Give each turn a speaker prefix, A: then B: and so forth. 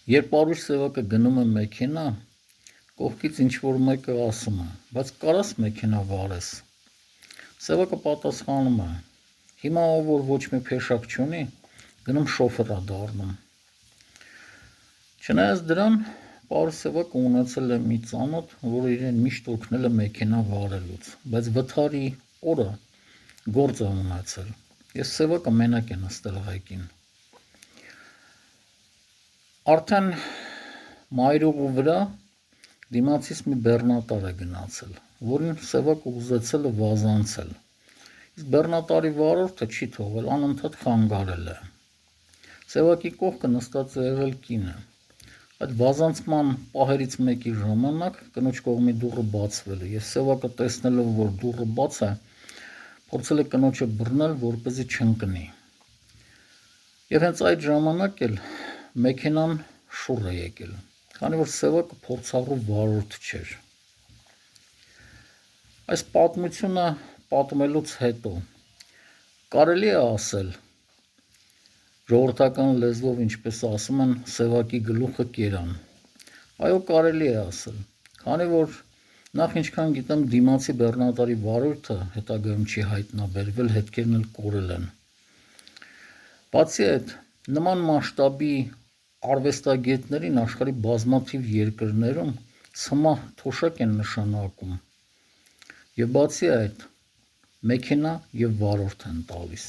A: Երբ Արուշ Սևակը գնում է մեքենա, կողքից ինչ-որ մեկը ասում է, բայց կարաս մեքենա վարես։ Սևակը պատասխանում է, հիմա ով որ ոչ մի փեշակ չունի, գնում շոֆերա դառնում։ Չնայած դրան, Պարուշ Սևակը ունեցել է մի ծանոթ, որը իրեն միշտ օգնել է մեքենա վարելուց, բայց վթարի օրը գործ է ունեցել, ես Սևակը մենակ է նստել ղեկին։ Արդեն մայրուղու վրա դիմացից մի բեռնատար է գնացել, որին Սևակը ուզեցել է վազանցել, իսկ բեռնատարի վարորդը չի թողել, անընդհատ խանգարել է։ Սևակի կողքը նստած է եղել կինը, այդ վազանցման պահերից մեկի ժամանակ կնոջ կողմի դուռը բացվել է, և Սևակը տեսնելով, որ դուռը բաց է, փորձել է կնոջը բռնել, որպեսզի չընկնի։ Եվ հենց այդ ժամանակ էլ մեքենան շուռ է եկել, քանի որ Սևակը փորձառու վարորդ չէր։ Այս պատմությունը պատմելուց հետո կարելի է ասել, ժողովրդական լեզվով ինչպես ասում են, Սևակի գլուխը կերան։ Այո, կարելի է ասել, քանի որ նախ ինչքան գիտեմ դիմացի բեռնատարի վարորդը հետագայում չի հայտնաբերվել, հետքերն էլ կորել են։ Բացի այդ, նման մասշտաբի արվեստագետներին աշխարհի բազմաթիվ երկրներում սմահ թոշակ են նշանակում, և բացի այդ, մեքենա և վարորդ են տալիս։